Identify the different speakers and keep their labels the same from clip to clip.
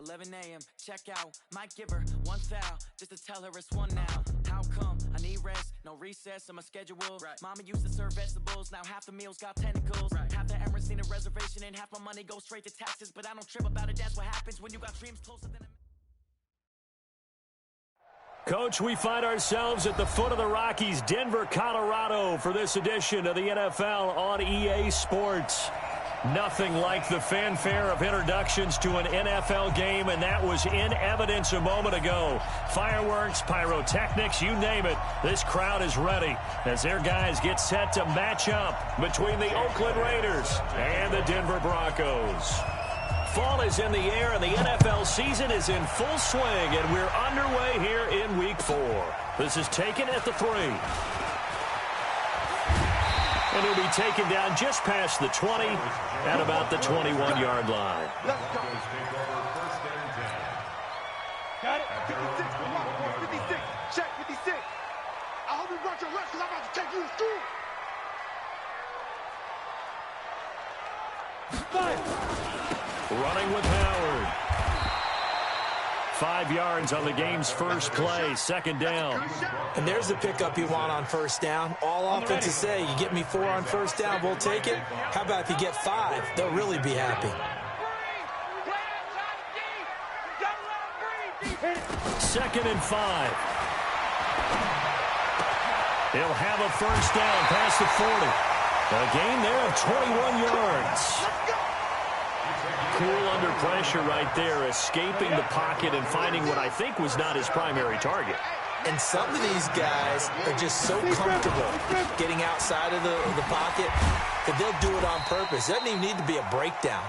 Speaker 1: 11 a.m. Check out, might give her one foul just to tell her it's one now. How come? I need rest, no recess in my schedule. Right. Mama used to serve vegetables, now half the meals got tentacles. Right. Half the Emirates need a reservation and half my money goes straight to taxes. But I don't trip about it, that's what happens when you got dreams closer than a...
Speaker 2: Coach, we find ourselves at the foot of the Rockies, Denver, Colorado, for this edition of the NFL on EA Sports. Nothing like the fanfare of introductions to an NFL game, and that was in evidence a moment ago. Fireworks, pyrotechnics, you name it. This crowd is ready as their guys get set to match up between the Oakland Raiders and the Denver Broncos. Fall is in the air, and the NFL season is in full swing, and we're underway here in Week 4. This is taken at the 3. And he'll be taken down just past the 20 at about the 21-yard line.
Speaker 3: Let's go. Got it? 56. Come on, 56. Check 56. I hope you brought your lunch because I'm about to take you to school. 5.
Speaker 2: Running with Howard. 5 yards on the game's first play, second down.
Speaker 4: And there's the pickup you want on first down. All offenses say, you get me 4 on first down, we'll take it. How about if you get 5? They'll really be happy.
Speaker 2: 2nd and 5. He'll have a first down past the 40. A gain there of 21 yards. Cool under pressure right there, escaping the pocket and finding what I think was not his primary target.
Speaker 4: And some of these guys are just so comfortable getting outside of the pocket that they'll do it on purpose. It doesn't even need to be a breakdown.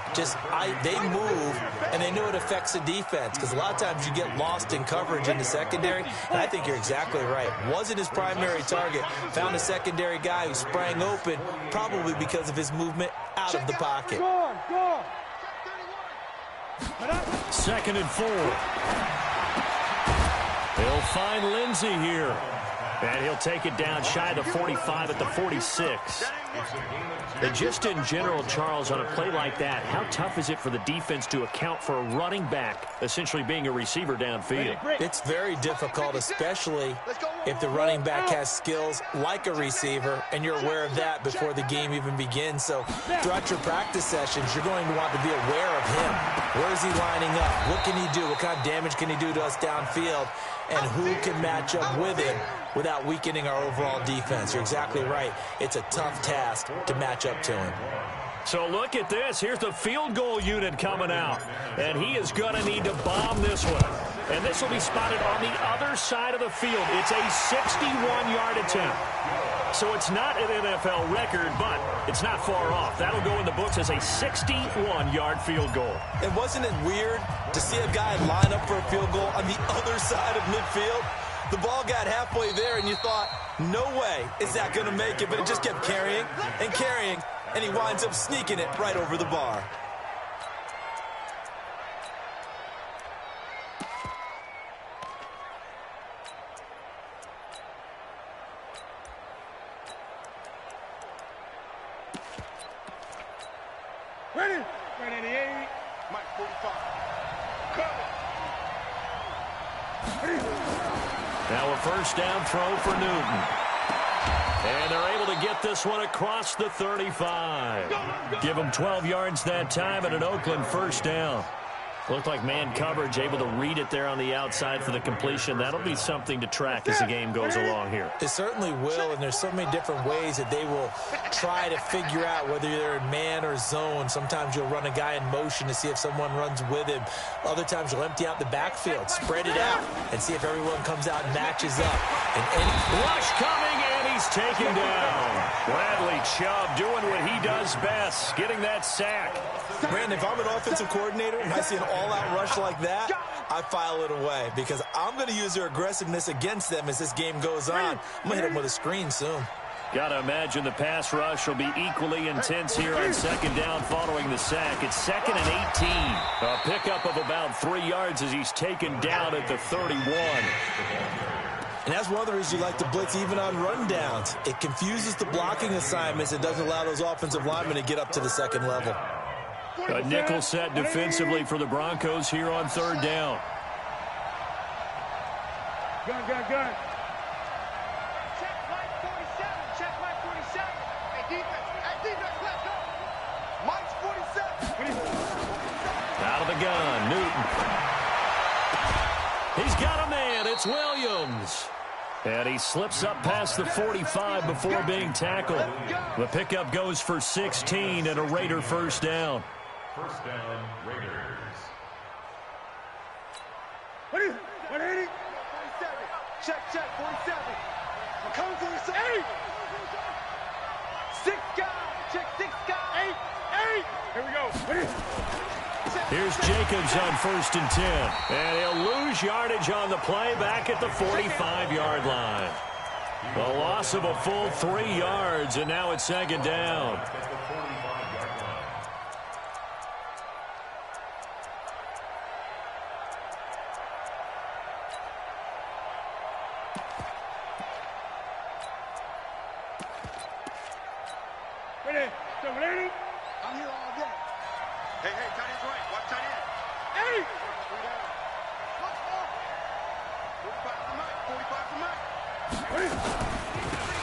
Speaker 4: They move, and they know it affects the defense, because a lot of times you get lost in coverage in the secondary, and I think you're exactly right. Wasn't his primary target. Found a secondary guy who sprang open, probably because of his movement out of the pocket.
Speaker 2: 2nd and 4. He'll find Lindsey here. And he'll take it down shy of the 45 at the 46. And just in general, Charles, on a play like that, how tough is it for the defense to account for a running back essentially being a receiver downfield?
Speaker 4: It's very difficult, especially if the running back has skills like a receiver, and you're aware of that before the game even begins. So throughout your practice sessions, you're going to want to be aware of him. Where is he lining up? What can he do? What kind of damage can he do to us downfield? And who can match up with him without weakening our overall defense? You're exactly right. It's a tough task to match up to him.
Speaker 2: So look at this. Here's the field goal unit coming out. And he is going to need to bomb this one. And this will be spotted on the other side of the field. It's a 61-yard attempt. So it's not an NFL record, but it's not far off. That'll go in the books as a 61-yard field goal.
Speaker 4: And wasn't it weird to see a guy line up for a field goal on the other side of midfield? The ball got halfway there, and you thought, no way is that going to make it. But it just kept carrying and carrying, and he winds up sneaking it right over the bar.
Speaker 3: Ready? 88. Mike 45.
Speaker 2: Now a first down throw for Newton. And they're able to get this one across the 35. Give them 12 yards that time and an Oakland first down. Looked like man coverage, able to read it there on the outside for the completion. That'll be something to track as the game goes along here.
Speaker 4: It certainly will, and there's so many different ways that they will try to figure out whether they're in man or zone. Sometimes you'll run a guy in motion to see if someone runs with him. Other times you'll empty out the backfield, spread it out, and see if everyone comes out and matches up. And
Speaker 2: rush coming, and he's taken down. Bradley Chubb doing what he does best, getting that sack.
Speaker 4: Brandon, if I'm an offensive coordinator and I see an all-out rush like that, I file it away because I'm going to use their aggressiveness against them as this game goes on. I'm going to hit them with a screen soon.
Speaker 2: Got to imagine the pass rush will be equally intense here on second down following the sack. It's 2nd and 18. A pickup of about 3 yards as he's taken down at the 31.
Speaker 4: And that's one of the reasons you like to blitz even on rundowns. It confuses the blocking assignments. It doesn't allow those offensive linemen to get up to the second level.
Speaker 2: A nickel set defensively for the Broncos here on third down.
Speaker 3: Gun. Check Mike 47. Hey, defense, let's go. Mike's 47.
Speaker 2: Out of the gun, Newton. He's got a man. It's Williams. And he slips up past the 45 before being tackled. The pickup goes for 16 and a Raider first down.
Speaker 5: First down, Raiders.
Speaker 3: 180. 47. Check, 47. I'm coming for you, 8. 6 guys. Check 6 guys. 8. Here we go.
Speaker 2: Here's Jacobs on 1st and 10. And he'll lose yardage on the play back at the 45-yard line. A loss of a full 3 yards, and now it's second down.
Speaker 3: I'm here all day. Hey, tight end's right. Watch tight end. 8. 45 for Mike.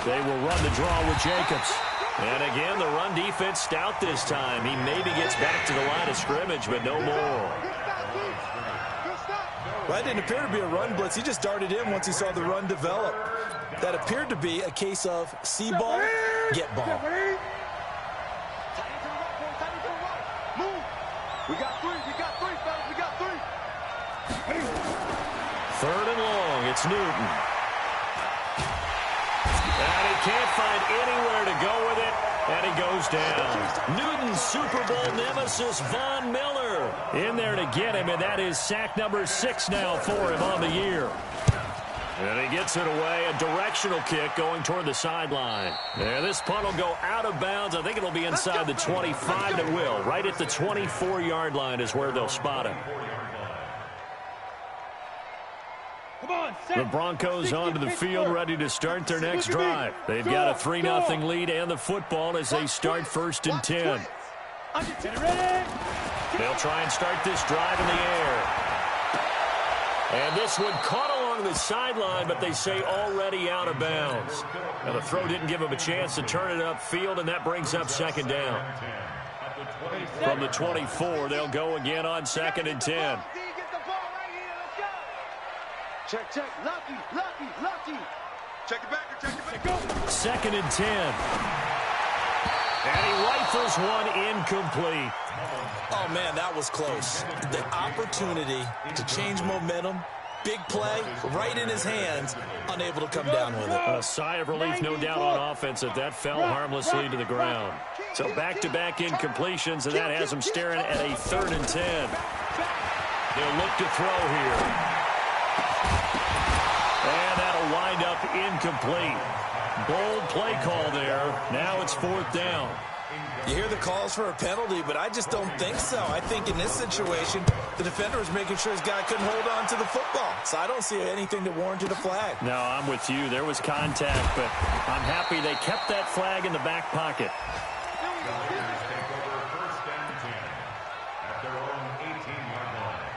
Speaker 2: They will run the draw with Jacobs. And again, the run defense stout this time. He maybe gets back to the line of scrimmage, but no more.
Speaker 4: Well, that didn't appear to be a run blitz. He just darted in once he saw the run develop. That appeared to be a case of see ball, get ball.
Speaker 3: We got 3, fellas. We got 3.
Speaker 2: Third and long, it's Newton. And he can't find anywhere to go with it, and he goes down. Newton's Super Bowl nemesis, Von Miller, in there to get him, and that is sack number 6 now for him on the year. And he gets it away, a directional kick going toward the sideline. And this punt will go out of bounds. I think it'll be inside the 25. It will. Right at the 24-yard line is where they'll spot him. The Broncos onto the field, ready to start their next drive. They've got a 3-0 lead and the football as they start 1st and 10. They'll try and start this drive in the air. And this one caught along the sideline, but they say already out of bounds. Now the throw didn't give him a chance to turn it upfield, and that brings up second down. From the 24, they'll go again on 2nd and 10.
Speaker 3: Check. Lucky. Check it back. Go.
Speaker 2: 2nd and 10. And he rifles one incomplete.
Speaker 4: Oh, man, that was close. The opportunity to change momentum, big play, right in his hands, unable to come down with it.
Speaker 2: A sigh of relief, no doubt, on offense that fell harmlessly to the ground. So back-to-back incompletions, and that has him staring at a 3rd and 10. They'll look to throw here. And that'll wind up incomplete. Bold play call there. Now it's 4th down.
Speaker 4: You hear the calls for a penalty, but I just don't think so. I think in this situation, the defender was making sure his guy couldn't hold on to the football. So I don't see anything that warranted a flag.
Speaker 2: No, I'm with you. There was contact, but I'm happy they kept that flag in the back pocket.
Speaker 5: Take over 1st and 10 at their own 18-yard line.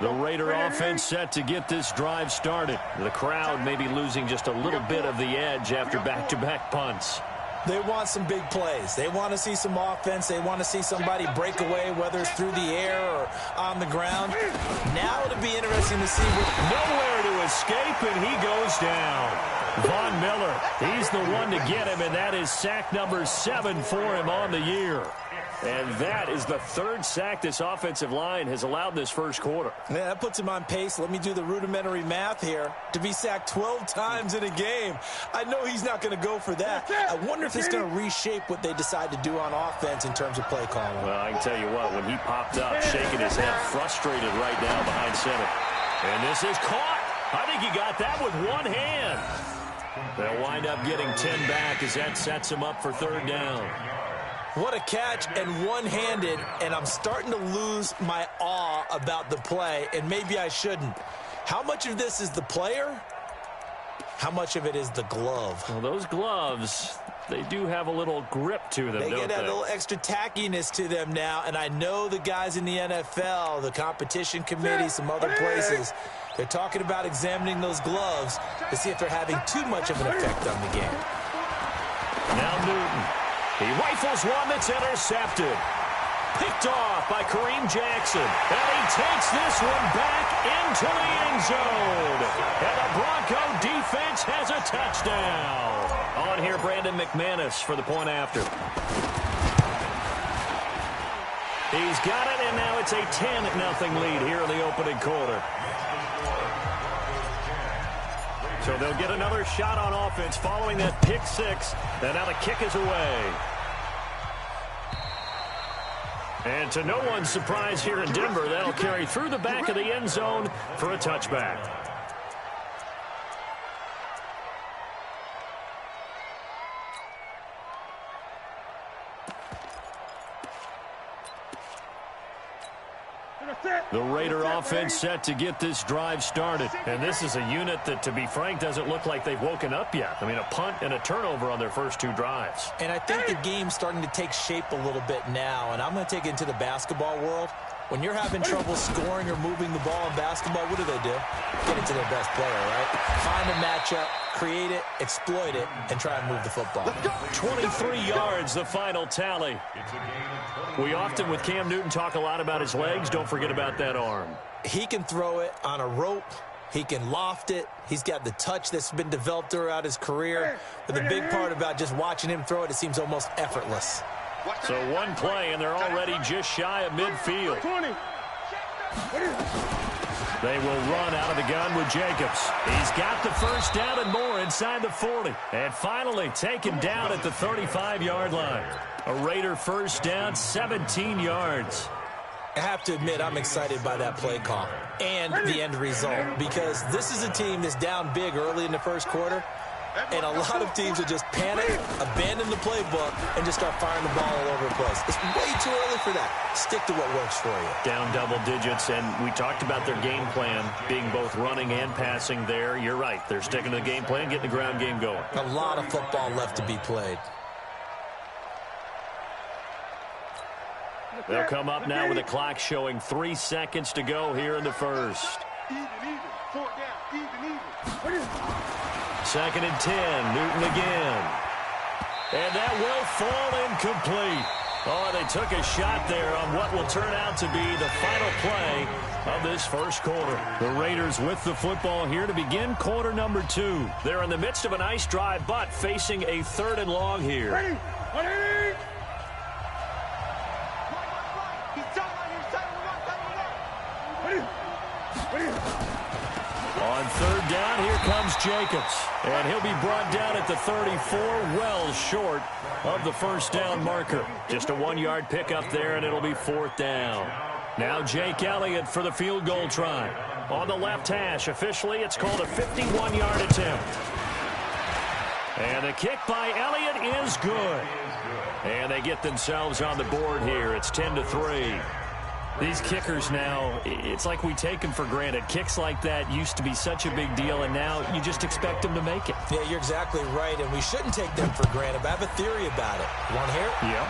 Speaker 2: The Raider offense set to get this drive started. The crowd may be losing just a little bit of the edge after back-to-back punts.
Speaker 4: They want some big plays. They want to see some offense. They want to see somebody break away, whether it's through the air or on the ground. Now it'll be interesting to see
Speaker 2: nowhere to escape, and he goes down. Von Miller, he's the one to get him, and that is sack number 7 for him on the year. And that is the 3rd sack this offensive line has allowed this first quarter.
Speaker 4: Yeah, that puts him on pace. Let me do the rudimentary math here. To be sacked 12 times in a game, I know he's not going to go for that. I wonder if it's going to reshape what they decide to do on offense in terms of play calling.
Speaker 2: Well, I can tell you what, when he popped up, shaking his head, frustrated right now behind center. And this is caught. I think he got that with one hand. They'll wind up getting 10 back as that sets him up for 3rd down.
Speaker 4: What a catch, and one-handed, and I'm starting to lose my awe about the play, and maybe I shouldn't. How much of this is the player How much of it is the glove?
Speaker 2: Well, those gloves, they do have a little grip to them, don't they?
Speaker 4: They get a little extra tackiness to them now, and I know the guys in the NFL, the competition committee, some other places, they're talking about examining those gloves to see if they're having too much of an effect on the game.
Speaker 2: Now Newton. He rifles one that's intercepted. Picked off by Kareem Jackson. And he takes this one back into the end zone. And the Bronco defense has a touchdown. On here, Brandon McManus for the point after. He's got it, and now it's a 10-0 lead here in the opening quarter. So they'll get another shot on offense following that pick six. And now the kick is away. And to no one's surprise here in Denver, that'll carry through the back of the end zone for a touchback. The Raider offense set to get this drive started. And this is a unit that, to be frank, doesn't look like they've woken up yet. I mean, a punt and a turnover on their first two drives.
Speaker 4: And I think the game's starting to take shape a little bit now. And I'm going to take it into the basketball world. When you're having trouble scoring or moving the ball in basketball, what do? Get it to their best player, right? Find a matchup, create it, exploit it, and try and move the football.
Speaker 2: 23 yards, the final tally. We often, with Cam Newton, talk a lot about his legs. Don't forget about that arm.
Speaker 4: He can throw it on a rope. He can loft it. He's got the touch that's been developed throughout his career. But the big part about just watching him throw it, it seems almost effortless.
Speaker 2: So one play, and they're already just shy of midfield. They will run out of the gun with Jacobs. He's got the first down and more inside the 40. And finally taken down at the 35-yard line. A Raider first down, 17 yards.
Speaker 4: I have to admit, I'm excited by that play call and the end result, because this is a team that's down big early in the first quarter, and a lot of teams will just panic, abandon the playbook, and just start firing the ball all over the place. It's way too early for that. Stick to what works for you.
Speaker 2: Down double digits, and we talked about their game plan being both running and passing there. You're right. They're sticking to the game plan, getting the ground game going.
Speaker 4: A lot of football left to be played.
Speaker 2: They'll come up now with a clock showing 3 seconds to go here in the first. Second and 10. Newton again. And that will fall incomplete. Oh, they took a shot there on what will turn out to be the final play of this first quarter. The Raiders with the football here to begin quarter number 2. They're in the midst of a nice drive, but facing a 3rd and long here.
Speaker 3: Ready?
Speaker 2: On 3rd down, here comes Jacobs. And he'll be brought down at the 34, well short of the first down marker. Just a 1-yard pickup there, and it'll be 4th down. Now Jake Elliott for the field goal try. On the left hash, officially it's called a 51-yard attempt. And the kick by Elliott is good. And they get themselves on the board here. It's 10-3. These kickers now, it's like we take them for granted. Kicks like that used to be such a big deal, and now you just expect them to make it.
Speaker 4: Yeah, you're exactly right, and we shouldn't take them for granted. But I have a theory about it. You want to hear it?
Speaker 2: Yeah.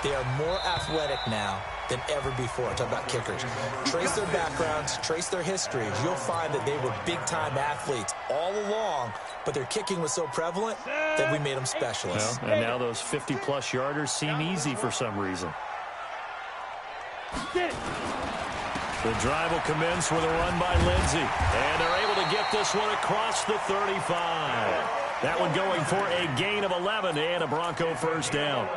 Speaker 4: They are more athletic now than ever before. I'm talking about kickers. Trace their backgrounds, trace their histories. You'll find that they were big-time athletes all along, but their kicking was so prevalent that we made them specialists.
Speaker 2: Well, and now those 50-plus yarders seem easy for some reason. The drive will commence with a run by Lindsey. And they're able to get this one across the 35. That one going for a gain of 11 and a Bronco first down.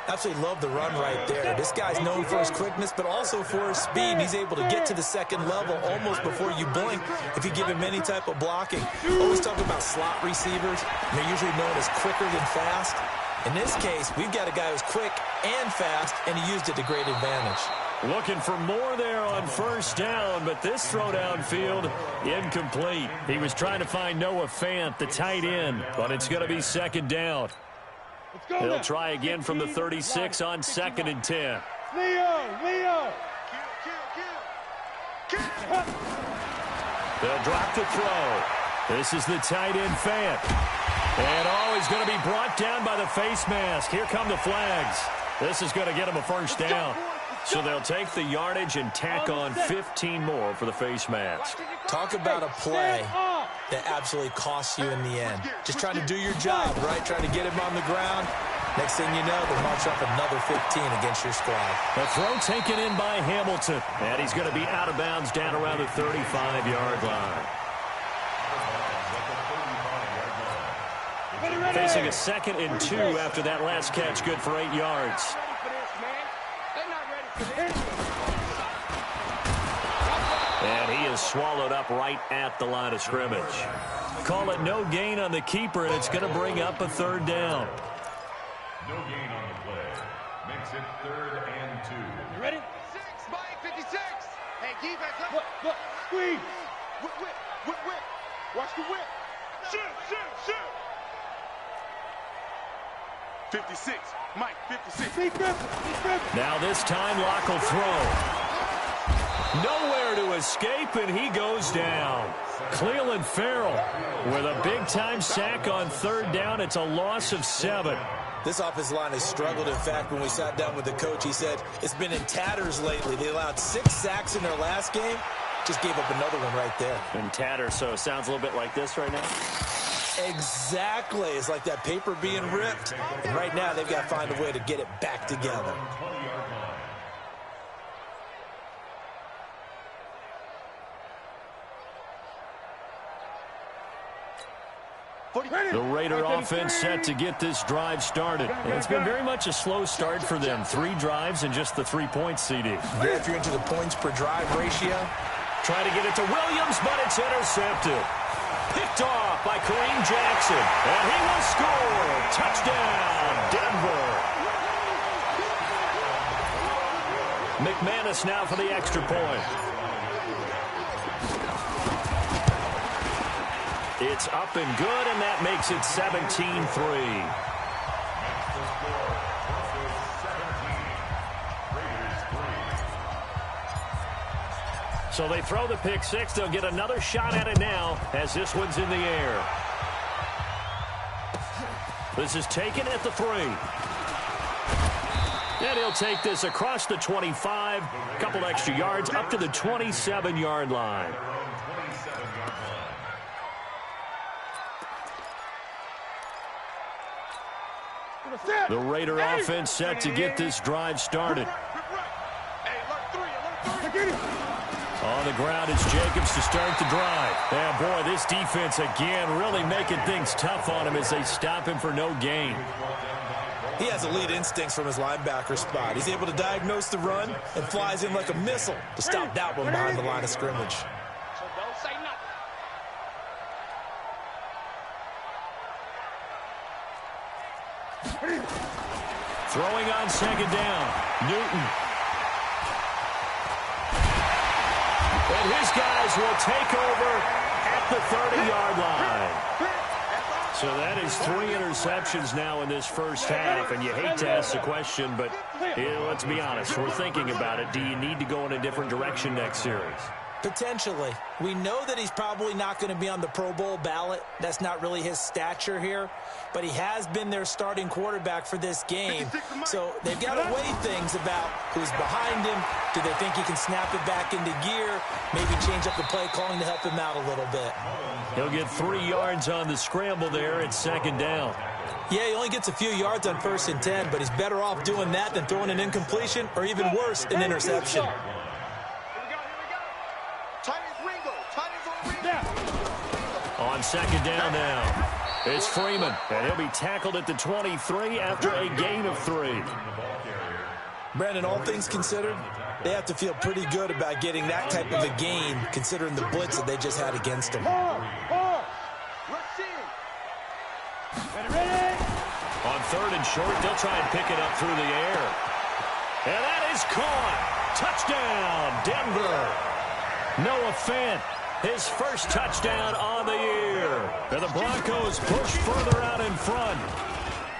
Speaker 4: Absolutely love the run right there. This guy's known for his quickness, but also for his speed. And he's able to get to the second level almost before you blink if you give him any type of blocking. Always talk about slot receivers. They're usually known as quicker than fast. In this case, we've got a guy who's quick and fast, and he used it to great advantage.
Speaker 2: Looking for more there on first down, but this throw downfield incomplete. He was trying to find Noah Fant, the tight end, but it's going to be 2nd down. He'll try again from the 36 on 2nd and 10.
Speaker 3: Leo!
Speaker 2: They'll drop the throw. This is the tight end Fant. And he's going to be brought down by the face mask. Here come the flags. This is going to get him a first down. So they'll take the yardage and tack on 15 more for the face mask.
Speaker 4: Talk about a play that absolutely costs you in the end. Just trying to do your job, right? Trying to get him on the ground. Next thing you know, they'll march up another 15 against your squad.
Speaker 2: A throw taken in by Hamilton. And he's going to be out of bounds down around the 35-yard line. Facing a 2nd and 2 after that last catch, good for 8 yards. And he is swallowed up right at the line of scrimmage. Call it no gain on the keeper, and it's going to bring up a 3rd down.
Speaker 5: No gain on the play. Makes it 3rd and 2.
Speaker 3: You ready? 6, Mike, 56. Hey, defense. Look, squeeze. Whip. Watch the whip. Shoot. 56, Mike, 56.
Speaker 2: Now this time, Locke will throw. Nowhere to escape, and he goes down. Cleveland Farrell with a big-time sack on 3rd down. It's a loss of 7.
Speaker 4: This offensive line has struggled. In fact, when we sat down with the coach, he said it's been in tatters lately. They allowed 6 sacks in their last game. Just gave up another one right there.
Speaker 2: In tatters, so it sounds a little bit like this right now.
Speaker 4: Exactly. It's like that paper being ripped. And right now, they've got to find a way to get it back together.
Speaker 2: The Raider offense set to get this drive started. And it's been very much a slow start for them. 3 drives and just the 3 points, CD.
Speaker 4: Yeah, if you're into the points per drive ratio.
Speaker 2: Try to get it to Williams, but it's intercepted. Picked off by Kareem Jackson. And he will score. Touchdown, Denver. McManus now for the extra point. It's up and good, and that makes it 17-3. So they throw the pick 6. They'll get another shot at it now as this one's in the air. This is taken at the 3. And he'll take this across the 25. A couple extra yards up to the 27-yard line. The Raider offense set to get this drive started. On the ground, it's Jacobs to start the drive. And boy, this defense again really making things tough on him as they stop him for no gain.
Speaker 4: He has elite instincts from his linebacker spot. He's able to diagnose the run and flies in like a missile to stop that one behind the line of scrimmage.
Speaker 2: Throwing on 2nd down, Newton. And his guys will take over at the 30-yard line. So that is 3 interceptions now in this first half, and you hate to ask the question, but let's be honest, we're thinking about it. Do you need to go in a different direction next series?
Speaker 4: Potentially. We know that he's probably not going to be on the Pro Bowl ballot. That's not really his stature here. But he has been their starting quarterback for this game. So they've got to weigh things about who's behind him. Do they think he can snap it back into gear? Maybe change up the play calling to help him out a little bit.
Speaker 2: He'll get 3 yards on the scramble there at 2nd down.
Speaker 4: Yeah, he only gets a few yards on 1st and 10, but he's better off doing that than throwing an incompletion or even worse, an interception.
Speaker 2: On 2nd down now, it's Freeman, and he'll be tackled at the 23 after a gain of 3.
Speaker 4: Brandon, all things considered, they have to feel pretty good about getting that type of a gain, considering the blitz that they just had against them.
Speaker 2: On 3rd and short, they'll try and pick it up through the air. And that is caught. Touchdown, Denver. Noah Fant, his first touchdown on the year. And the Broncos push further out in front.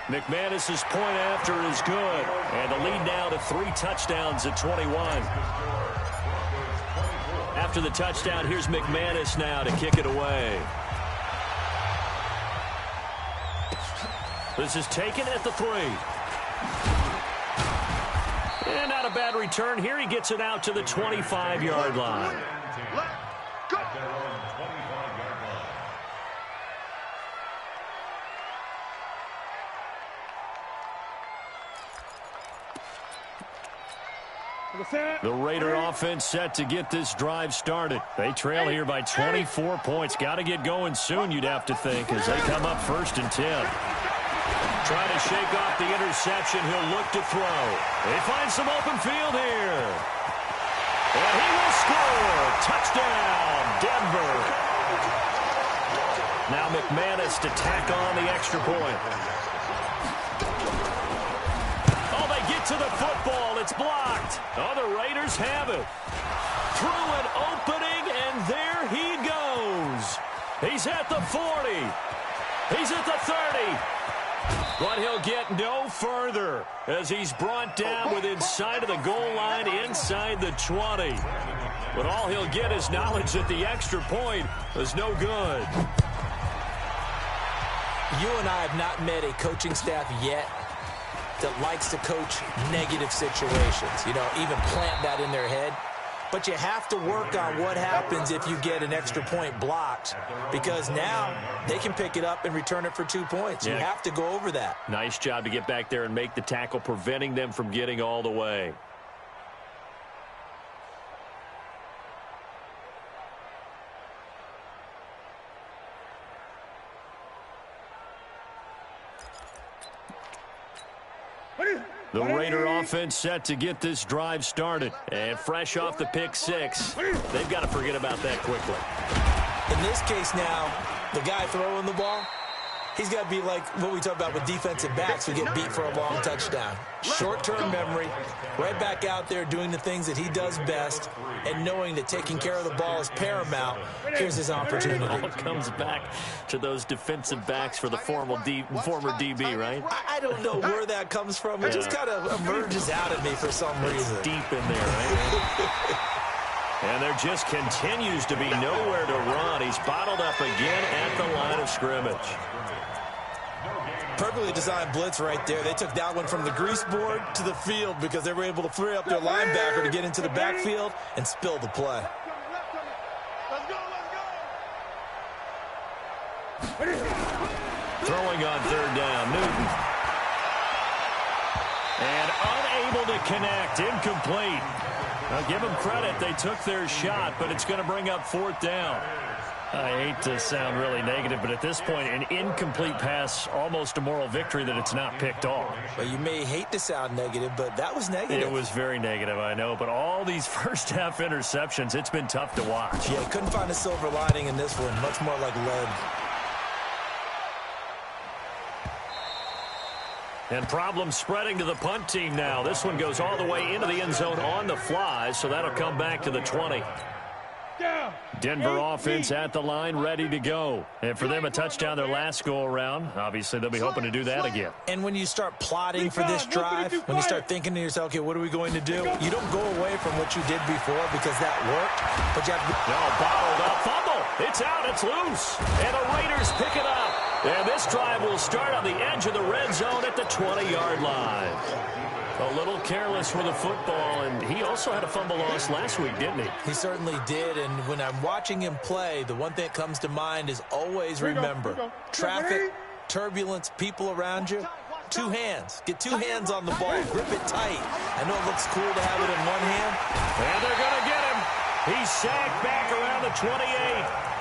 Speaker 2: McManus's point after is good. And the lead now to 3 touchdowns at 21. After the touchdown, here's McManus now to kick it away. This is taken at the 3. And not a bad return here. He gets it out to the 25-yard line.
Speaker 5: At their own 25-yard line.
Speaker 2: The Raider offense set to get this drive started. They trail here by 24 points. Got to get going soon, you'd have to think, as they come up 1st and 10. Trying to shake off the interception. He'll look to throw. They find some open field here. And he will score. Touchdown, Denver. Now McManus to tack on the extra point. Oh, they get to the football. It's blocked. Oh, the Raiders have it. Through an opening, and there he goes. He's at the 40. He's at the 30. But he'll get no further as he's brought down within sight of the goal line inside the 20. But all he'll get is knowledge that the extra point was no good.
Speaker 4: You and I have not met a coaching staff yet that likes to coach negative situations. You know, even plant that in their head. But you have to work on what happens if you get an extra point blocked, because now they can pick it up and return it for 2 points. You have to go over that.
Speaker 2: Nice job to get back there and make the tackle, preventing them from getting all the way. The Raider offense set to get this drive started. And fresh off the pick 6, they've got to forget about that quickly.
Speaker 4: In this case now, the guy throwing the ball, he's got to be like what we talk about with defensive backs who get beat for a long touchdown. Short-term memory, right back out there doing the things that he does best, and knowing that taking care of the ball is paramount. Here's his opportunity.
Speaker 2: It all comes back to those defensive backs for the former DB, right?
Speaker 4: I don't know where that comes from. It just kind of emerges out of me for some reason.
Speaker 2: It's deep in there, right? And there just continues to be nowhere to run. He's bottled up again at the line of scrimmage.
Speaker 4: Perfectly designed blitz right there. They took that one from the grease board to the field because they were able to free up their linebacker to get into the backfield and spill the play.
Speaker 2: Throwing on 3rd down, Newton. And unable to connect, incomplete. Now give them credit, they took their shot, but it's going to bring up 4th down. I hate to sound really negative, but at this point, an incomplete pass, almost a moral victory that it's not picked off.
Speaker 4: Well, you may hate to sound negative, but that was negative.
Speaker 2: It was very negative, I know, but all these first-half interceptions, it's been tough to watch.
Speaker 4: Yeah, couldn't find a silver lining in this one, much more like lead.
Speaker 2: And problems spreading to the punt team now. This one goes all the way into the end zone on the fly, so that'll come back to the 20. Denver offense at the line, ready to go. And for them, a touchdown their last go-around. Obviously, they'll be hoping to do that again.
Speaker 4: And when you start plotting for this drive, when you start thinking to yourself, okay, what are we going to do? You don't go away from what you did before because that worked. But you have to...
Speaker 2: No, bottled up. Fumble. It's out. It's loose. And the Raiders pick it up. And this drive will start on the edge of the red zone at the 20-yard line. A little careless with the football, and he also had a fumble loss last week, didn't he?
Speaker 4: He certainly did, and when I'm watching him play, the one thing that comes to mind is always remember, traffic, turbulence, people around you, 2 hands. Get 2 hands on the ball. Grip it tight. I know it looks cool to have it in one hand.
Speaker 2: And they're going to get him. He's sacked back around the 28.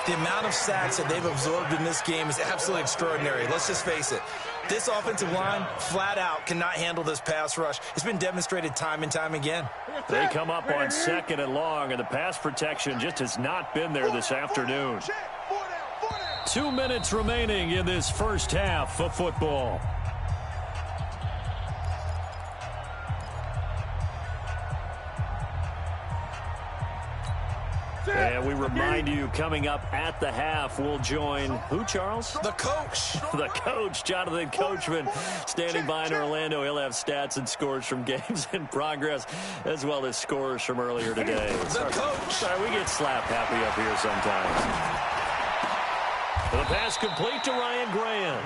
Speaker 4: The amount of sacks that they've absorbed in this game is absolutely extraordinary. Let's just face it. This offensive line, flat out, cannot handle this pass rush. It's been demonstrated time and time again.
Speaker 2: They come up on 2nd and long, and the pass protection just has not been there this afternoon. 2 minutes remaining in this first half of football. And we remind you, coming up at the half, we'll join who, Charles?
Speaker 4: The coach.
Speaker 2: The coach, Jonathan Coachman, standing by in Orlando. He'll have stats and scores from games in progress, as well as scores from earlier today.
Speaker 4: The coach.
Speaker 2: Sorry, we get slap happy up here sometimes. The pass complete to Ryan Graham.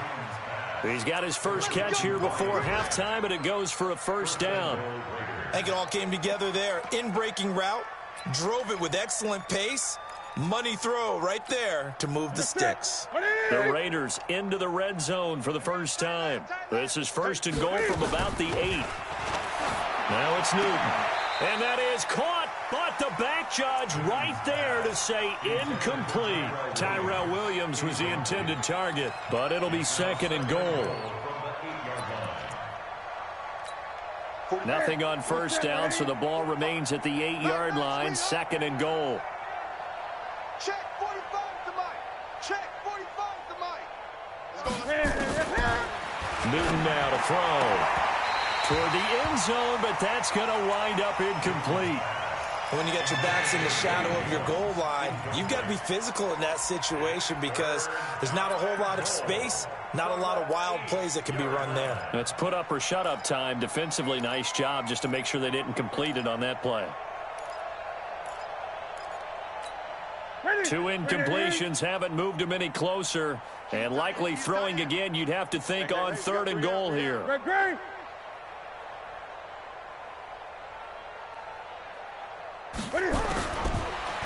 Speaker 2: He's got his first catch here before halftime, and it goes for a first down.
Speaker 4: I think it all came together there. In-breaking route, drove it with excellent pace. Money throw right there to move the sticks.
Speaker 2: The Raiders into the red zone for the first time. This is first and goal from about the 8. Now it's Newton. And that is caught, but the back judge right there to say incomplete. Tyrell Williams was the intended target, but it'll be second and goal. Nothing on first down, so the ball remains at the 8-yard line, second and goal.
Speaker 3: Check 45 to Mike. Check 45 to Mike.
Speaker 2: Newton now to throw toward the end zone, but that's going to wind up incomplete.
Speaker 4: When you get your backs in the shadow of your goal line, you've got to be physical in that situation because there's not a whole lot of space, not a lot of wild plays that can be run there.
Speaker 2: That's put up or shut up time. Defensively, nice job just to make sure they didn't complete it on that play. 2 incompletions haven't moved him any closer, and likely throwing again, you'd have to think on third and goal here.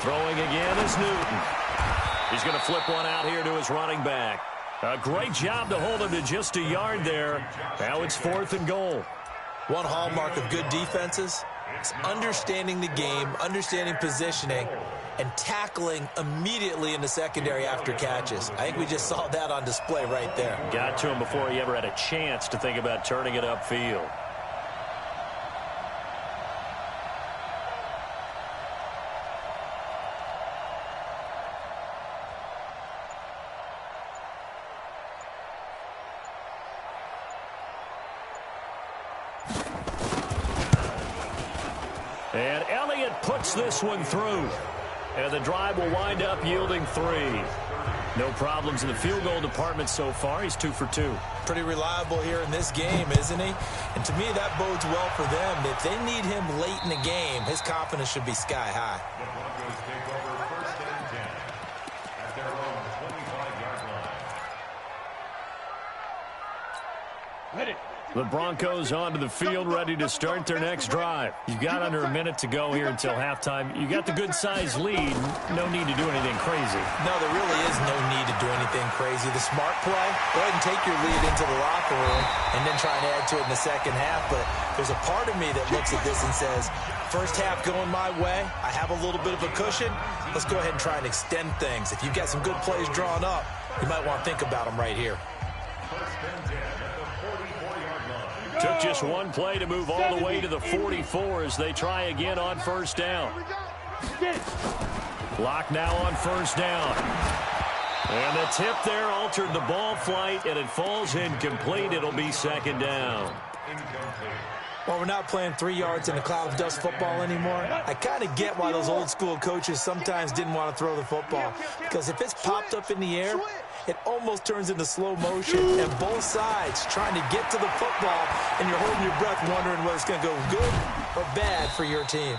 Speaker 2: Throwing again is Newton. He's going to flip one out here to his running back. A great job to hold him to just a yard there. Now it's fourth and goal.
Speaker 4: One hallmark of good defenses is understanding the game, understanding positioning, and tackling immediately in the secondary after catches. I think we just saw that on display right there.
Speaker 2: Got to him before he ever had a chance to think about turning it upfield. And Elliott puts this one through. And the drive will wind up yielding 3. No problems in the field goal department so far. He's 2 for 2.
Speaker 4: Pretty reliable here in this game, isn't he? And to me, that bodes well for them. If they need him late in the game, his confidence should be sky high.
Speaker 5: The Broncos take over first and 10 at their own 25-yard line.
Speaker 3: Let it.
Speaker 2: The Broncos onto the field, ready to start their next drive. You've got under a minute to go here until halftime. You got the good-sized lead. No need to do anything crazy.
Speaker 4: No, there really is no need to do anything crazy. The smart play, go ahead and take your lead into the locker room and then try and add to it in the second half. But there's a part of me that looks at this and says, first half going my way, I have a little bit of a cushion. Let's go ahead and try and extend things. If you've got some good plays drawn up, you might want to think about them right here.
Speaker 5: First and 10 at the 44-yard line.
Speaker 2: Took just one play to move all the way to the 44 as they try again on first down. Clock now on first down. And the tip there altered the ball flight, and it falls incomplete. It'll be second down.
Speaker 4: Well, we're not playing 3 yards in a cloud of dust football anymore. I kind of get why those old school coaches sometimes didn't want to throw the football. Because if it's popped up in the air, it almost turns into slow motion. And both sides trying to get to the football, and you're holding your breath wondering whether it's going to go good or bad for your team.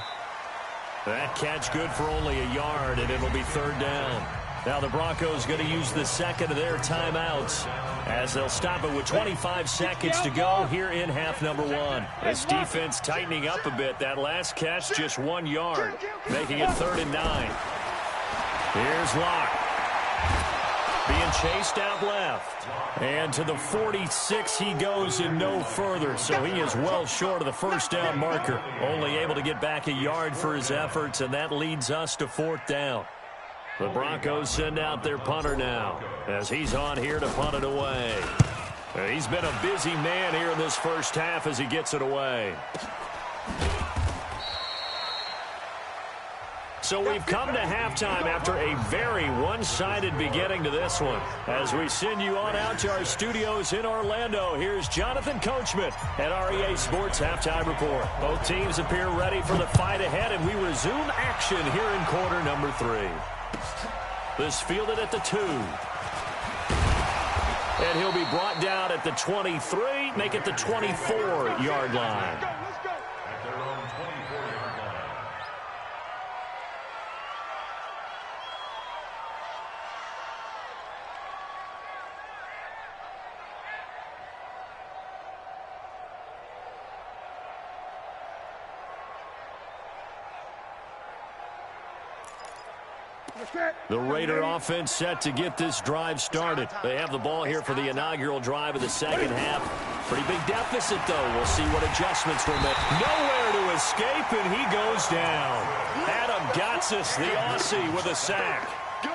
Speaker 2: That catch good for only a yard, and it'll be third down. Now the Broncos going to use the second of their timeouts as they'll stop it with 25 seconds to go here in half number 1. This defense tightening up a bit. That last catch just 1 yard, making it third and 9. Here's Locke. Being chased out left. And to the 46 he goes and no further. So he is well short of the first down marker. Only able to get back a yard for his efforts, and that leads us to fourth down. The Broncos send out their punter now as he's on here to punt it away. He's been a busy man here in this first half as he gets it away. So we've come to halftime after a very one-sided beginning to this one. As we send you on out to our studios in Orlando, here's Jonathan Coachman at REA Sports Halftime Report. Both teams appear ready for the fight ahead, and we resume action here in quarter number 3. This fielded at the 2. And he'll be brought down at the 23, make it the 24-yard line.
Speaker 5: At their own 24-yard line.
Speaker 2: The Raider offense set to get this drive started. They have the ball here for the inaugural drive of the second half. Pretty big deficit, though. We'll see what adjustments will make. Nowhere to escape, and he goes down. Adam Gotsis, the Aussie, with a sack.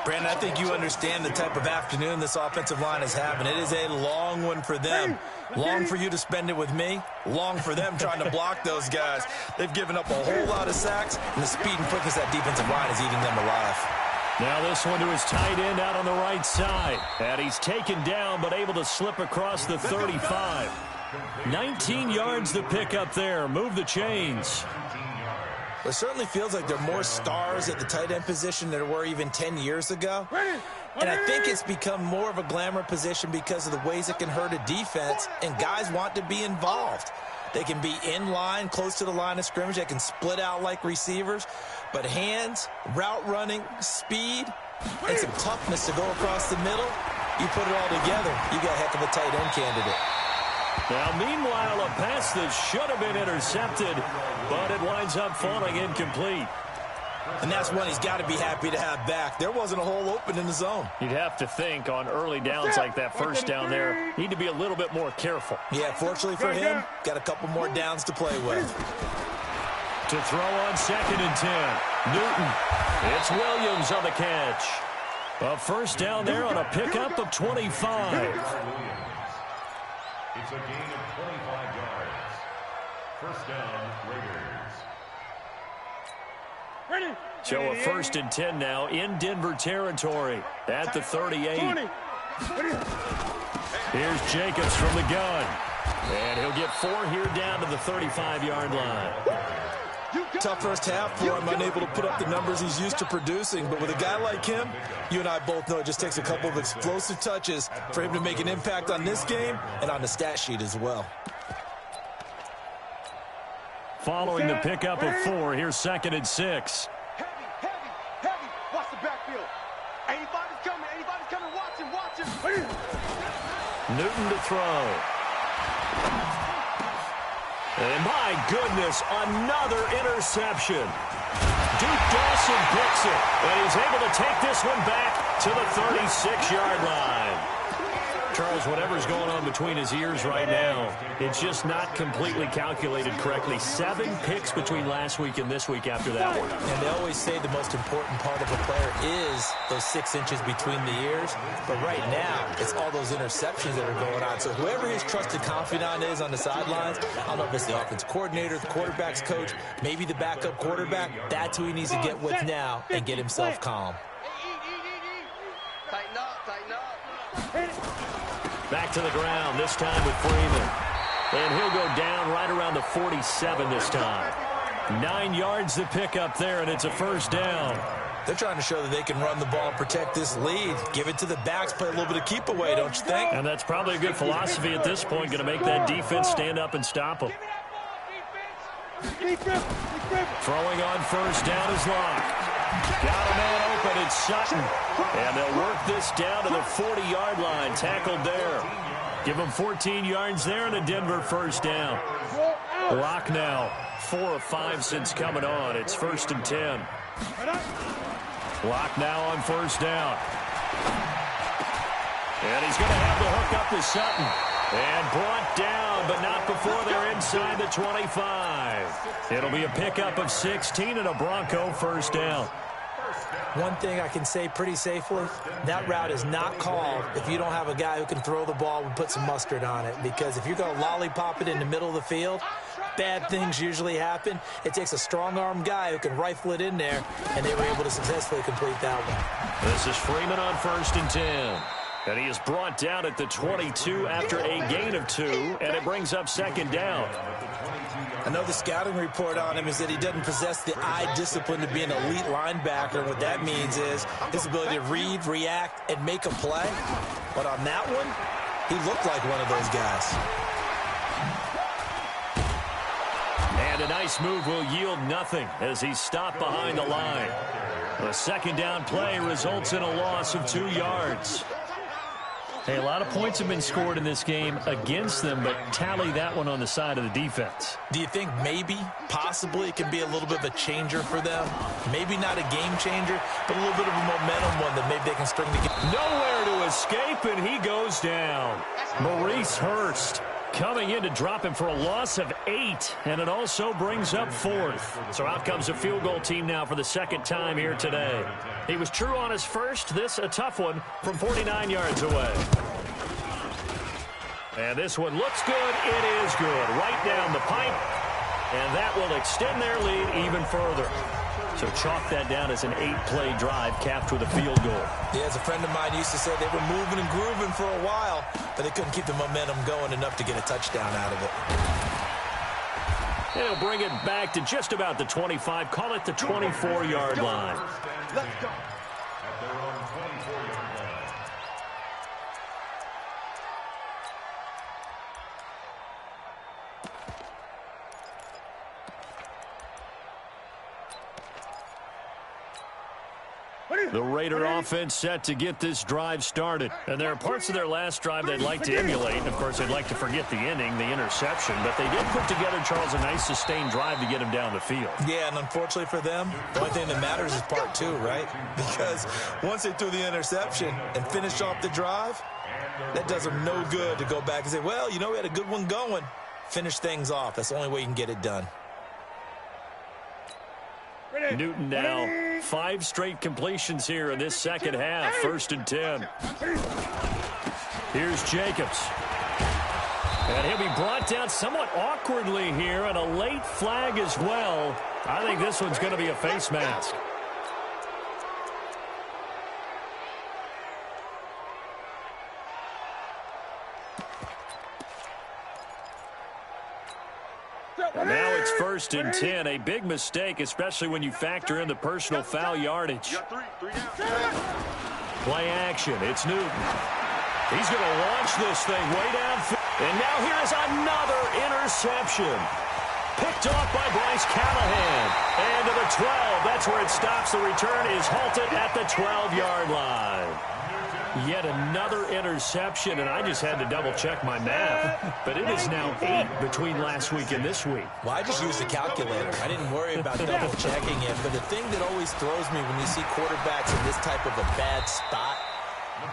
Speaker 4: Brandon, I think you understand the type of afternoon this offensive line is having. It is a long one for them. Long for you to spend it with me. Long for them trying to block those guys. They've given up a whole lot of sacks, and the speed and quickness of that defensive line is eating them alive.
Speaker 2: Now this one to his tight end out on the right side. And he's taken down, but able to slip across the 35. 19 yards to pick up there. Move the chains.
Speaker 4: It certainly feels like there are more stars at the tight end position than there were even 10 years ago. And I think it's become more of a glamour position because of the ways it can hurt a defense, and guys want to be involved. They can be in line, close to the line of scrimmage. They can split out like receivers. But hands, route running, speed, and some toughness to go across the middle, you put it all together, you got a heck of a tight end candidate.
Speaker 2: Now, meanwhile, a pass that should have been intercepted, but it winds up falling incomplete.
Speaker 4: And that's one he's got to be happy to have back. There wasn't a hole open in the zone.
Speaker 2: You'd have to think on early downs like that first down there, need to be a little bit more careful.
Speaker 4: Yeah, fortunately for him, got a couple more downs to play with.
Speaker 2: To throw on 2nd and 10. Newton. It's Williams on the catch. A first down there on a pickup of 25.
Speaker 5: It's a gain of 25 yards. First down, Raiders.
Speaker 2: So a 1st and 10 now in Denver territory at the 38. Here's Jacobs from the gun. And he'll get 4 here down to the 35-yard line.
Speaker 4: Tough first half for him, unable to put up the numbers he's used to producing. But with a guy like him, you and I both know it just takes a couple of explosive touches for him to make an impact on this game and on the stat sheet as well.
Speaker 2: Following the pickup of 4, here's 2nd and 6.
Speaker 3: Heavy. Watch the backfield. Anybody's coming. Watch him.
Speaker 2: Newton to throw. And my goodness, another interception. Duke Dawson picks it, and he's able to take this one back to the 36-yard line. Charles, whatever's going on between his ears right now, it's just not completely calculated correctly. 7 picks between last week and this week after that one.
Speaker 4: And they always say the most important part of a player is those 6 inches between the ears. But right now, it's all those interceptions that are going on. So whoever his trusted confidant is on the sidelines, I don't know if it's the offense coordinator, the quarterback's coach, maybe the backup quarterback, that's who he needs to get with now and get himself calm.
Speaker 3: Tighten up.
Speaker 2: Back to the ground, this time with Freeman. And he'll go down right around the 47 this time. 9 yards to pick up there, and it's a first down.
Speaker 4: They're trying to show that they can run the ball and protect this lead. Give it to the backs, play a little bit of keep away, don't you think?
Speaker 2: And that's probably a good philosophy at this point, going to make that defense stand up and stop them. Throwing on first down is Locke. Got a man open, it's Sutton. And they'll work this down to the 40-yard line, tackled there. Give them 14 yards there and a Denver first down. Locke now, 4 of 5 since coming on. It's 1st and 10. Locke now on first down. And he's going to have the hook up to Sutton. And brought down, but not before they're inside the 25. It'll be a pickup of 16 and a Bronco first down.
Speaker 4: One thing I can say pretty safely, that route is not called if you don't have a guy who can throw the ball and put some mustard on it. Because if you're going to lollipop it in the middle of the field, bad things usually happen. It takes a strong-armed guy who can rifle it in there, and they were able to successfully complete that one.
Speaker 2: This is Freeman on 1st and 10. And he is brought down at the 22 after a gain of 2, and it brings up 2nd down.
Speaker 4: I know the scouting report on him is that he doesn't possess the eye discipline to be an elite linebacker. What that means is his ability to read, react, and make a play. But on that one, he looked like one of those guys.
Speaker 2: And a nice move will yield nothing as he's stopped behind the line. The 2nd down play results in a loss of 2 yards. Hey, a lot of points have been scored in this game against them, but tally that one on the side of the defense.
Speaker 4: Do you think maybe, possibly, it can be a little bit of a changer for them? Maybe not a game changer, but a little bit of a momentum one that maybe they can string together.
Speaker 2: Nowhere to escape, and he goes down. Maurice Hurst coming in to drop him for a loss of 8, and it also brings up 4th. So out comes a field goal team now for the second time here today. He was true on his first. This a tough one from 49 yards away. And this one looks good. It is good. Right down the pipe, and that will extend their lead even further. So chalk that down as an 8-play drive capped with a field goal.
Speaker 4: Yeah, as a friend of mine used to say, they were moving and grooving for a while, but they couldn't keep the momentum going enough to get a touchdown out of it.
Speaker 2: And he'll bring it back to just about the 25. Call it the 24-yard line.
Speaker 3: Let's go.
Speaker 5: At their own 24-yard line.
Speaker 2: The Raider offense set to get this drive started. And there are parts of their last drive they'd like to emulate. And, of course, they'd like to forget the ending, the interception. But they did put together, Charles, a nice sustained drive to get him down the field.
Speaker 4: Yeah, and unfortunately for them, the only thing that matters is part 2, right? Because once they threw the interception and finished off the drive, that does them no good to go back and say, well, you know, we had a good one going. Finish things off. That's the only way you can get it done.
Speaker 2: Newton now 5 straight completions here in this second half. 1st and 10. Here's Jacobs. And he'll be brought down somewhat awkwardly here, and a late flag as well. I think this one's going to be a face mask. Now it's 1st and 10. A big mistake, especially when you factor in the personal foul yardage. Play action. It's Newton. He's going to launch this thing way downfield. And now here is another interception. Picked off by Bryce Callahan. And to the 12. That's where it stops. The return is halted at the 12-yard line. Yet another interception, and I just had to double-check my math. But it is now 8 between last week and this week.
Speaker 4: Well, I just used the calculator. I didn't worry about double-checking it. But the thing that always throws me when you see quarterbacks in this type of a bad spot,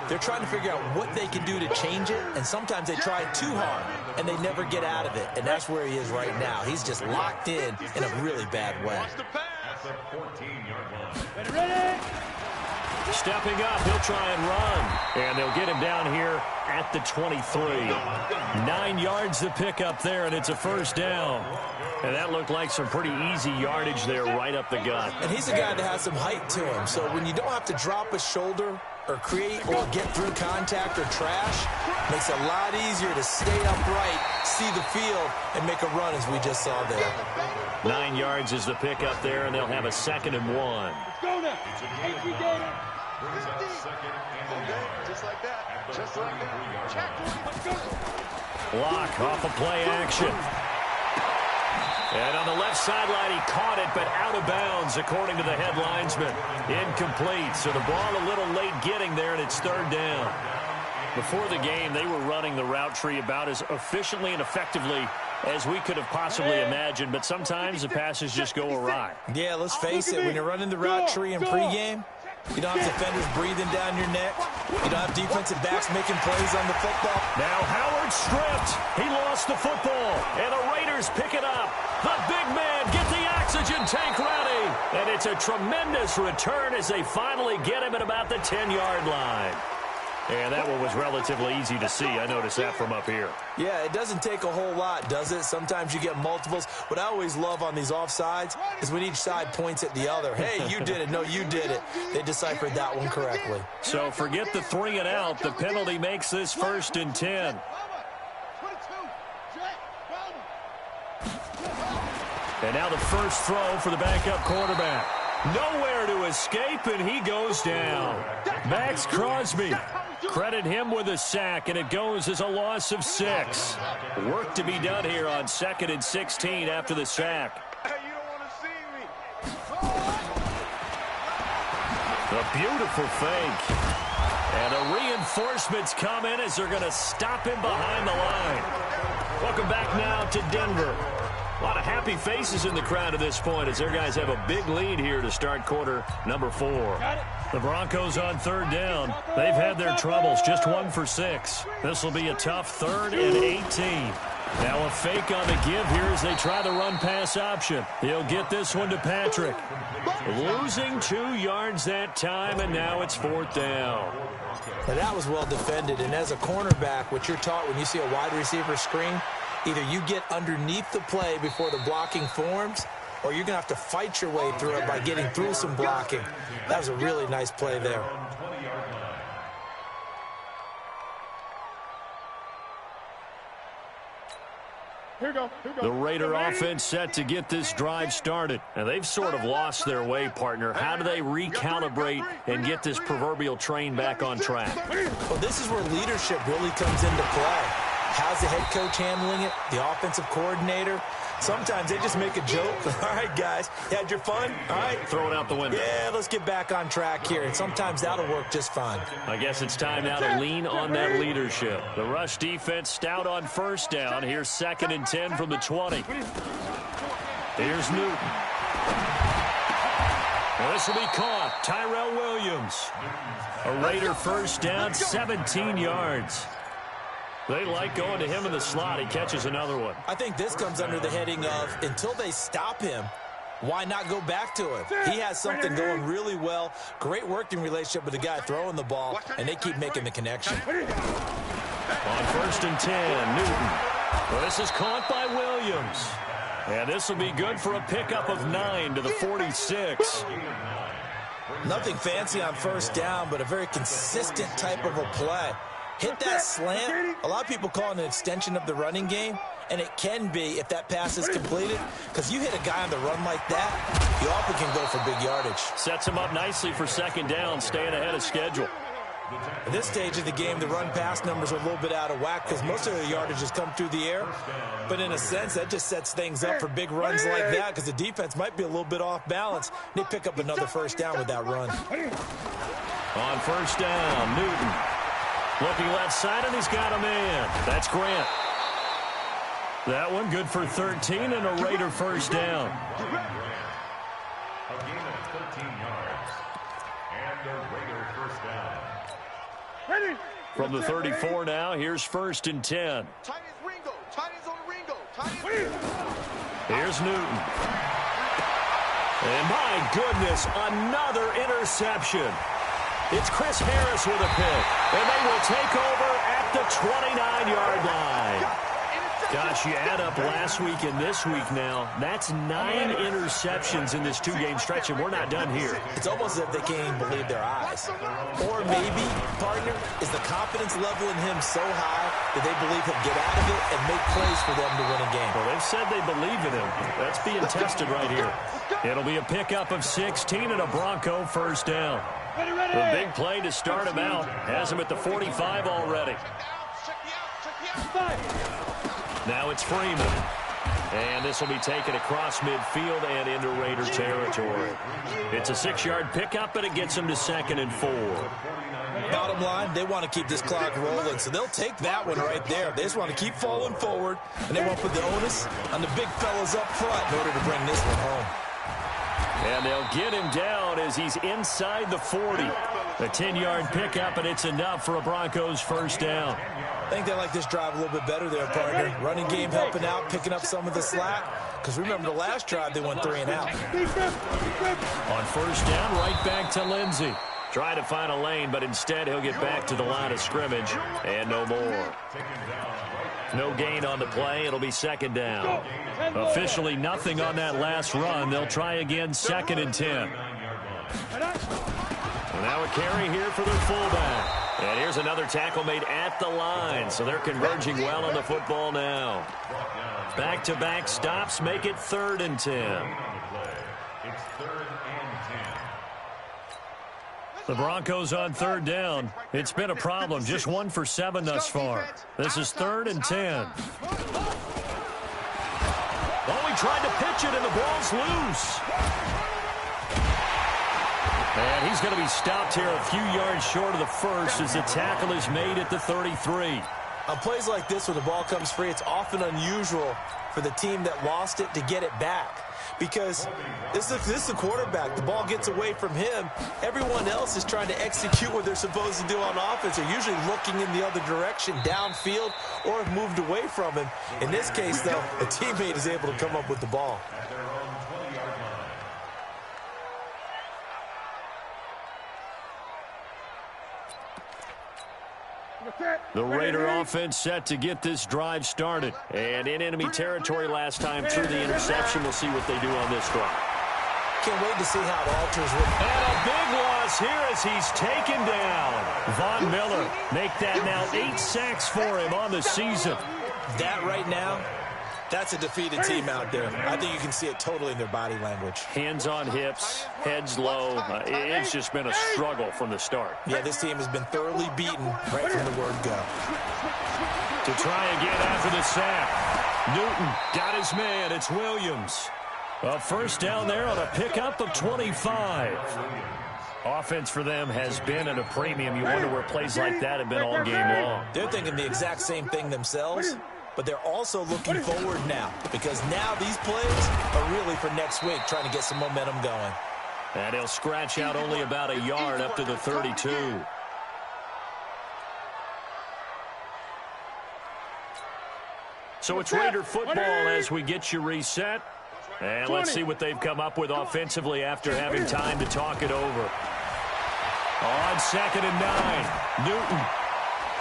Speaker 4: they're trying to figure out what they can do to change it, and sometimes they try too hard, and they never get out of it. And that's where he is right now. He's just locked in a really bad way.
Speaker 5: At the 14-yard line.
Speaker 3: Ready?
Speaker 2: Stepping up, he'll try and run. And they'll get him down here at the 23. 9 yards to pick up there, and it's a 1st down. And that looked like some pretty easy yardage there right up the gut.
Speaker 4: And he's a guy that has some height to him. So when you don't have to drop a shoulder or create or get through contact or trash, makes it a lot easier to stay upright, see the field, and make a run as we just saw there.
Speaker 2: 9 yards is the pickup there, and they'll have a 2nd and 1.
Speaker 3: Let's go now.
Speaker 5: Brings up 2nd and 1.
Speaker 3: Just like that. Just like that. Check. Let's go.
Speaker 2: Block off a play action. And on the left sideline, he caught it, but out of bounds, according to the head linesman. Incomplete, so the ball a little late getting there, and it's 3rd down. Before the game, they were running the route tree about as efficiently and effectively as we could have possibly imagined, but sometimes the passes just go awry.
Speaker 4: Yeah, let's face it, when you're running the route tree in pregame, you don't have defenders breathing down your neck. You don't have defensive backs making plays on the football.
Speaker 2: Now Howard stripped. He lost the football, and the Raiders pick it up. The big man, get the oxygen tank ready. And it's a tremendous return as they finally get him at about the 10-yard line. And that one was relatively easy to see. I noticed that from up here.
Speaker 4: Yeah, it doesn't take a whole lot, does it? Sometimes you get multiples. What I always love on these offsides is when each side points at the other. Hey, you did it. No, you did it. They deciphered that one correctly.
Speaker 2: So forget the 3 and out. The penalty makes this 1st and 10. And now the first throw for the backup quarterback. Nowhere to escape, and he goes down. Max Crosby. Credit him with a sack, and it goes as a loss of 6. Work to be done here on 2nd and 16 after the sack.
Speaker 3: Hey, you don't want to see me.
Speaker 2: A beautiful fake. And the reinforcements come in as they're going to stop him behind the line. Welcome back now to Denver. A lot of happy faces in the crowd at this point as their guys have a big lead here to start quarter number 4. The Broncos on third down. They've had their troubles, just 1 for 6. This will be a tough 3rd and 18. Now a fake on the give here as they try the run-pass option. He'll get this one to Patrick. Losing 2 yards that time, and now it's 4th down.
Speaker 4: Now that was well defended, and as a cornerback, what you're taught when you see a wide receiver screen, either you get underneath the play before the blocking forms, or you're going to have to fight your way through it by getting through some blocking. That was a really nice play there.
Speaker 3: Here we go.
Speaker 2: The Raider offense set to get this drive started. And they've sort of lost their way, partner. How do they recalibrate and get this proverbial train back on track?
Speaker 4: Well, this is where leadership really comes into play. How's the head coach handling it? The offensive coordinator? Sometimes they just make a joke. All right, guys, you had your fun? All right.
Speaker 2: Throw it out the window.
Speaker 4: Yeah, let's get back on track here. And sometimes that'll work just fine.
Speaker 2: I guess it's time now to lean on that leadership. The rush defense stout on 1st down. Here's 2nd and 10 from the 20. Here's Newton. Well, this will be caught. Tyrell Williams. A Raider 1st down, 17 yards. They like going to him in the slot. He catches another one.
Speaker 4: I think this comes under the heading of, until they stop him, why not go back to him? He has something going really well. Great working relationship with the guy throwing the ball, and they keep making the connection.
Speaker 2: On 1st and 10, Newton. Well, this is caught by Williams. And this will be good for a pickup of 9 to the 46.
Speaker 4: Nothing fancy on 1st down, but a very consistent type of a play. Hit that slant. A lot of people call it an extension of the running game, and it can be if that pass is completed, because you hit a guy on the run like that, you often can go for big yardage.
Speaker 2: Sets him up nicely for 2nd down, staying ahead of schedule.
Speaker 4: At this stage of the game, the run-pass numbers are a little bit out of whack because most of their yardage has come through the air. But in a sense, that just sets things up for big runs like that because the defense might be a little bit off balance. They pick up another 1st down with that run.
Speaker 2: On 1st down, Newton. Looking left side, and he's got a man. That's Grant. That one good for 13 and a Raider 1st down.
Speaker 5: A gain of 13 yards. And a Raider 1st down.
Speaker 3: Ready.
Speaker 2: From the 34 now, here's 1st and 10.
Speaker 3: Tight is Ringo. Tight is on Ringo. Tight is
Speaker 2: Here's Newton. And my goodness, another interception. It's Chris Harris with a pick, and they will take over at the 29-yard line. Gosh, you add up last week and this week now, that's 9 interceptions in this 2-game stretch, and we're not done here.
Speaker 4: It's almost as if they can't even believe their eyes. Or maybe, partner, is the confidence level in him so high that they believe he'll get out of it and make plays for them to win a game.
Speaker 2: Well, they've said they believe in him. That's being tested right here. It'll be a pickup of 16 and a Bronco 1st down. The big play to start him out has him at the 45 already. Now it's Freeman. And this will be taken across midfield and into Raider territory. It's a 6-yard pickup, but it gets them to 2nd and 4.
Speaker 4: Bottom line, they want to keep this clock rolling, so they'll take that one right there. They just want to keep falling forward, and they want to put the onus on the big fellas up front in order to bring this one home.
Speaker 2: And they'll get him down as he's inside the 40. A 10-yard pickup, and it's enough for a Broncos 1st down.
Speaker 4: I think they like this drive a little bit better there, partner. Running game helping out, picking up some of the slack. Because remember, the last drive, they went 3 and out.
Speaker 2: On 1st down, right back to Lindsey. Try to find a lane, but instead he'll get back to the line of scrimmage. And no more. No gain on the play. It'll be 2nd down. Officially nothing on that last run. They'll try again, 2nd and 10. And now a carry here for their fullback. And here's another tackle made at the line. So they're converging well on the football now. Back-to-back stops make it 3rd and 10.
Speaker 5: It's 3rd and 10.
Speaker 2: The Broncos on 3rd down. It's been a problem. Just 1 for 7 thus far. This is 3rd and 10. Oh, he tried to pitch it, and the ball's loose. And he's going to be stopped here a few yards short of the first as the tackle is made at the 33.
Speaker 4: On plays like this, when the ball comes free, it's often unusual for the team that lost it to get it back. Because this is the quarterback. The ball gets away from him. Everyone else is trying to execute what they're supposed to do on offense. They're usually looking in the other direction, downfield, or have moved away from him. In this case, though, a teammate is able to come up with the ball.
Speaker 2: The Raider offense set to get this drive started. And in enemy territory last time through the interception. We'll see what they do on this drive.
Speaker 4: Can't wait to see how it alters.
Speaker 2: And a big loss here as he's taken down. Von Miller make that now 8 sacks for him on the season.
Speaker 4: That right now, that's a defeated team out there. I think you can see it totally in their body language.
Speaker 2: Hands on hips, heads low. It's just been a struggle from the start.
Speaker 4: Yeah, this team has been thoroughly beaten right from the word go.
Speaker 2: To try again after the sack. Newton got his man. It's Williams. A first down there on a pickup of 25. Offense for them has been at a premium. You wonder where plays like that have been all game long.
Speaker 4: They're thinking the exact same thing themselves. But they're also looking forward now because now these plays are really for next week, trying to get some momentum going.
Speaker 2: And he'll scratch out only about a yard up to the 32. So it's Raider football as we get you reset. And let's see what they've come up with offensively after having time to talk it over. On 2nd and 9, Newton.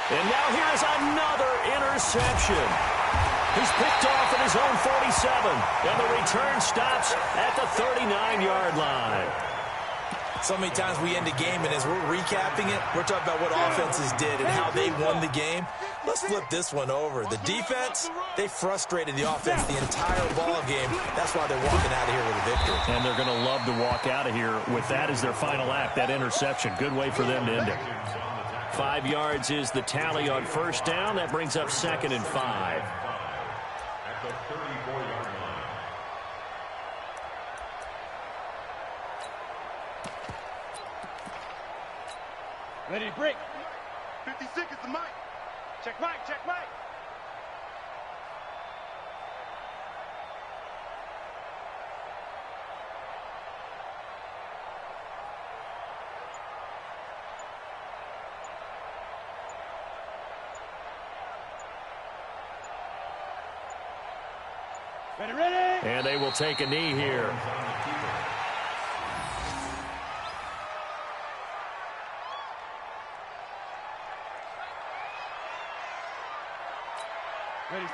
Speaker 2: And now here's another interception. He's picked off at his own 47, and the return stops at the 39-yard line.
Speaker 4: So many times we end a game, and as we're recapping it, we're talking about what offenses did and how they won the game. Let's flip this one over. The defense, they frustrated the offense the entire ball game. That's why they're walking out of here with a victory.
Speaker 2: And they're going to love to walk out of here with that as their final act, that interception. Good way for them to end it. 5 yards is the tally on first down. That brings up 2nd and 5.
Speaker 5: At the 34-yard line.
Speaker 3: Ready to break. 56 is the mic. Check mic, check mic. Ready, ready.
Speaker 2: And they will take a knee here.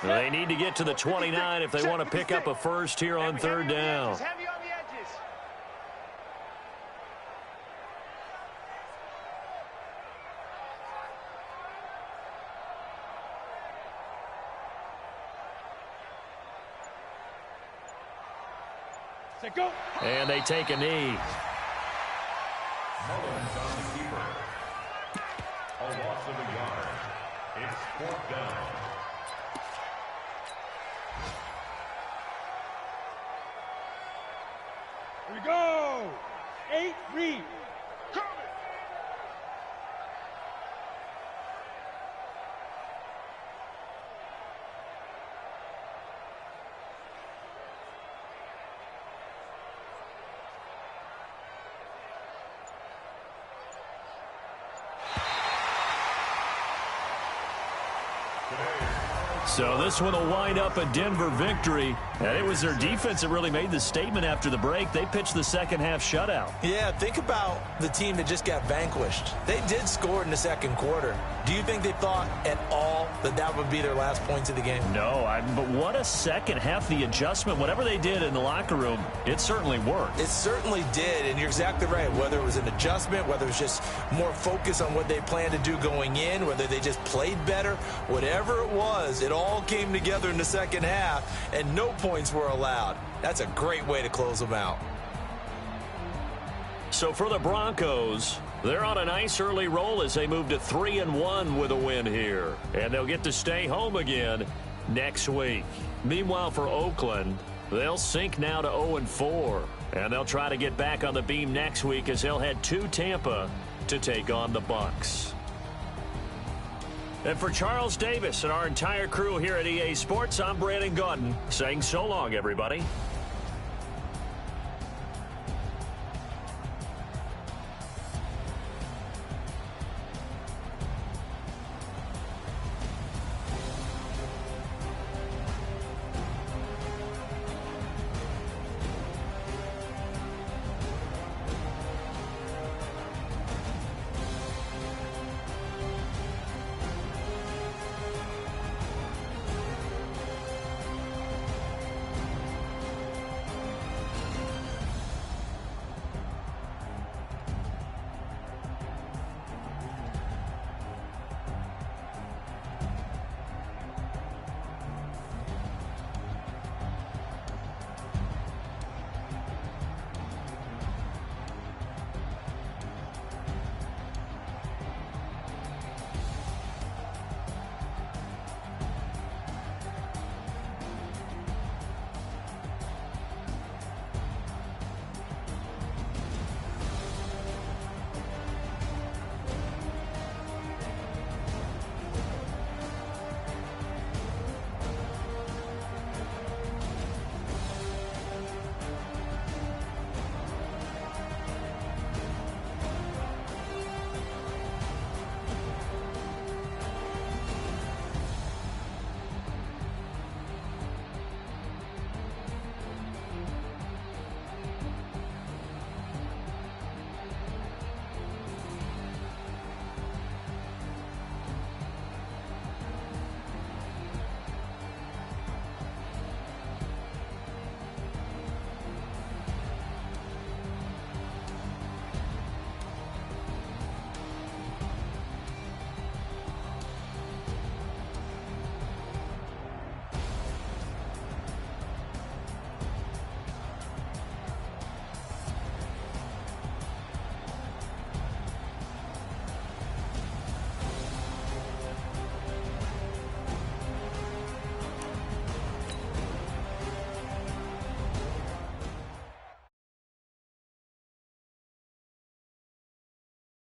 Speaker 2: They need to get to the 29 if they want to pick up a first here on 3rd down.
Speaker 3: Heavy on the edges. Say go.
Speaker 2: And they take a knee.
Speaker 5: Mullins on the keeper. A loss of a yard. It's 4th down.
Speaker 3: Here we go. 8, read. Coming.
Speaker 2: So this one will wind up a Denver victory. And it was their defense that really made the statement after the break. They pitched the second half shutout.
Speaker 4: Yeah, think about the team that just got vanquished. They did score in the second quarter. Do you think they thought at all that that would be their last points of the game?
Speaker 2: No, but what a second half. The adjustment, whatever they did in the locker room, it certainly worked.
Speaker 4: It certainly did, and you're exactly right. Whether it was an adjustment, whether it was just more focus on what they planned to do going in, whether they just played better, whatever it was, it all came together in the second half, and no points were allowed. That's a great way to close them out.
Speaker 2: So for the Broncos, they're on a nice early roll as they move to 3-1 with a win here. And they'll get to stay home again next week. Meanwhile, for Oakland, they'll sink now to 0-4. And they'll try to get back on the beam next week as they'll head to Tampa to take on the Bucs. And for Charles Davis and our entire crew here at EA Sports, I'm Brandon Gaudin saying so long, everybody.